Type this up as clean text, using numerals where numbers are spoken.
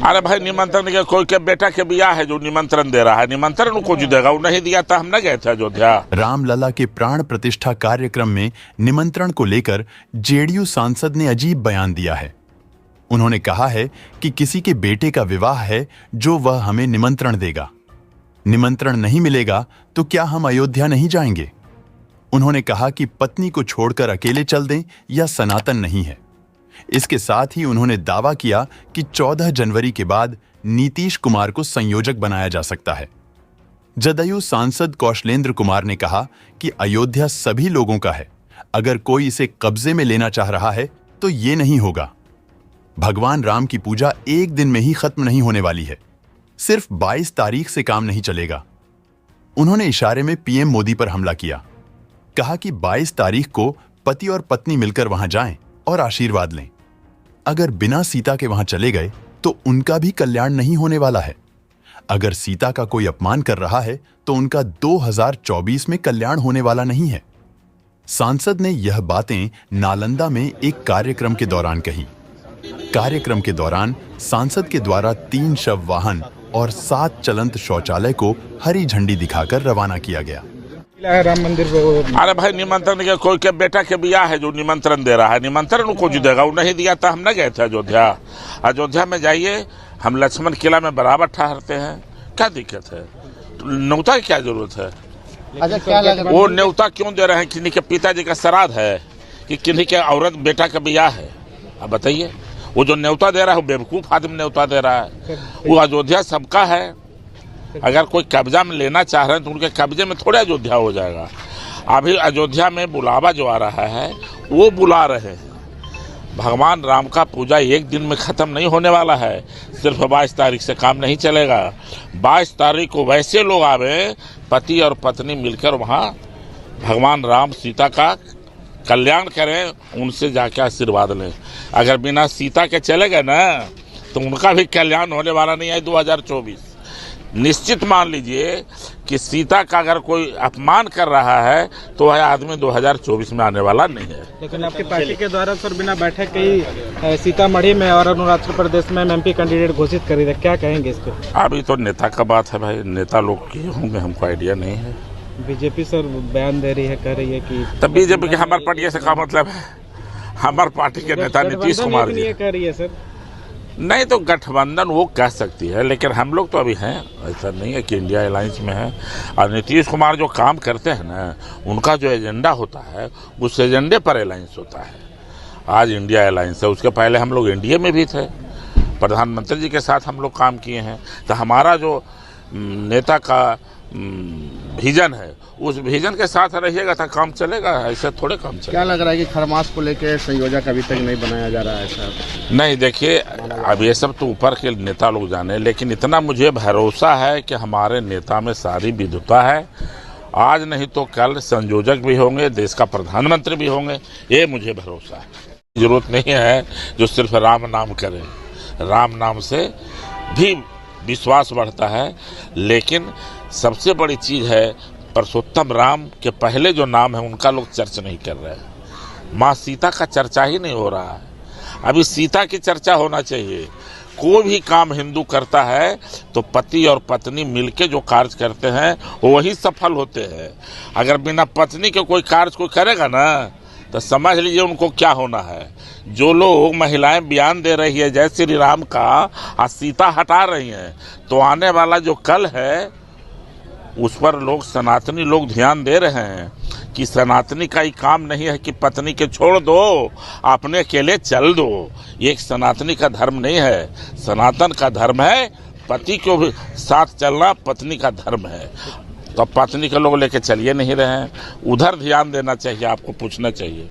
अरे भाई निमंत्रण के कोई के बेटा के बियाह है जो निमंत्रण दे रहा है, निमंत्रण उनको जो देगा वो नहीं दिया था, हम न गए थे अयोध्या। रामलला के प्राण प्रतिष्ठा कार्यक्रम में निमंत्रण को लेकर जेडीयू सांसद ने अजीब बयान दिया है। उन्होंने कहा है कि किसी के बेटे का विवाह है जो वह हमें निमंत्रण देगा, निमंत्रण नहीं मिलेगा तो क्या हम अयोध्या नहीं जाएंगे। उन्होंने कहा कि पत्नी को छोड़कर अकेले चल दें या सनातन नहीं है। इसके साथ ही उन्होंने दावा किया कि 14 जनवरी के बाद नीतीश कुमार को संयोजक बनाया जा सकता है। जदयू सांसद कौशलेंद्र कुमार ने कहा कि अयोध्या सभी लोगों का है, अगर कोई इसे कब्जे में लेना चाह रहा है तो ये नहीं होगा। भगवान राम की पूजा एक दिन में ही खत्म नहीं होने वाली है, सिर्फ 22 तारीख से काम नहीं चलेगा। उन्होंने इशारे में पीएम मोदी पर हमला किया, कहा कि 22 तारीख को पति और पत्नी मिलकर वहां जाएं और आशीर्वाद लें। अगर बिना सीता के वहां चले गए तो उनका भी कल्याण नहीं होने वाला है। अगर सीता का कोई अपमान कर रहा है तो उनका 2024 में कल्याण होने वाला नहीं है। सांसद ने यह बातें नालंदा में एक कार्यक्रम के दौरान कही। कार्यक्रम के दौरान सांसद के द्वारा 3 शव वाहन और 7 चलंत शौचालय को हरी झंडी दिखाकर रवाना किया गया। राम मंदिर को अरे भाई निमंत्रण के कोई के बेटा के बियाह है जो निमंत्रण दे रहा है, निमंत्रण उनको जो देगा वो नहीं दिया था, हम न गए थे अयोध्या। अयोध्या में जाइए, हम लक्ष्मण किला में बराबर ठहरते हैं, क्या दिक्कत है? तो न्योता की क्या जरूरत है? अच्छा क्या लग रहा है? वो न्योता क्यों दे रहे हैं? किन्हीं के पिताजी का श्राद्ध है कि किन्हीं के औरत बेटा का बियाह है? अब बताइए, वो जो न्योता दे रहा है वो बेवकूफ आदमी न्योता दे रहा है। वो अयोध्या सबका है, अगर कोई कब्जा में लेना चाह रहे हैं तो उनके कब्जे में थोड़ा अयोध्या हो जाएगा। अभी अयोध्या में बुलावा जो आ रहा है वो बुला रहे हैं। भगवान राम का पूजा एक दिन में ख़त्म नहीं होने वाला है, सिर्फ 22 तारीख से काम नहीं चलेगा। 22 तारीख को वैसे लोग आवे, पति और पत्नी मिलकर वहाँ भगवान राम सीता का कल्याण करें, उनसे जाके आशीर्वाद लें। अगर बिना सीता के चले गए ना तो उनका भी कल्याण होने वाला नहीं है 2024। निश्चित मान लीजिए कि सीता का अगर कोई अपमान कर रहा है तो वह आदमी 2024 में आने वाला नहीं है। लेकिन आपकी पार्टी के द्वारा सर बिना बैठक के ही सीतामढ़ी में और अरुणाचल प्रदेश में एमपी कैंडिडेट घोषित करी, क्या कहेंगे इस पर? अभी तो नेता का बात है भाई, नेता लोग के होंगे, हमको आइडिया नहीं है। बीजेपी सर बयान दे रही है, कह रही है कि तब बीजेपी के हमारे पार्टी से क्या मतलब है? हमारे पार्टी के नेता नीतीश कुमार जी कह रही है सर। नहीं तो गठबंधन वो कह सकती है, लेकिन हम लोग तो अभी हैं, ऐसा नहीं है कि इंडिया अलायंस में है। और नीतीश कुमार जो काम करते हैं ना, उनका जो एजेंडा होता है उस एजेंडे पर अलायंस होता है। आज इंडिया अलायंस है, उसके पहले हम लोग एनडीए में भी थे, प्रधानमंत्री जी के साथ हम लोग काम किए हैं। तो हमारा जो नेता का विजन है उस विजन के साथ रहिएगा तो काम चलेगा, ऐसे थोड़े काम चलेगा। क्या लग रहा है कि खरमास को लेकर संयोजक अभी तक नहीं बनाया जा रहा है सर? नहीं देखिए, अब ये सब तो ऊपर के नेता लोग जाने, लेकिन इतना मुझे भरोसा है कि हमारे नेता में सारी विद्वता है। आज नहीं तो कल संयोजक भी होंगे, देश का प्रधानमंत्री भी होंगे, ये मुझे भरोसा है। जरूरत नहीं है जो सिर्फ राम नाम करे, राम नाम से भी विश्वास बढ़ता है। लेकिन सबसे बड़ी चीज़ है पुरुषोत्तम राम के पहले जो नाम है उनका लोग चर्चा नहीं कर रहे हैं। माँ सीता का चर्चा ही नहीं हो रहा है, अभी सीता की चर्चा होना चाहिए। कोई भी काम हिंदू करता है तो पति और पत्नी मिलके जो कार्य करते हैं वो वही सफल होते हैं। अगर बिना पत्नी के कोई कार्य कोई करेगा ना तो समझ लीजिए उनको क्या होना है। जो लोग महिलाएं बयान दे रही है जय श्री राम का और सीता हटा रही हैं, तो आने वाला जो कल है उस पर लोग सनातनी लोग ध्यान दे रहे हैं कि सनातनी का ही काम नहीं है कि पत्नी के छोड़ दो, अपने अकेले चल दो। ये एक सनातनी का धर्म नहीं है। सनातन का धर्म है पति को भी साथ चलना, पत्नी का धर्म है। तो पत्नी के लोग लेके चलिए नहीं रहे हैं, उधर ध्यान देना चाहिए, आपको पूछना चाहिए।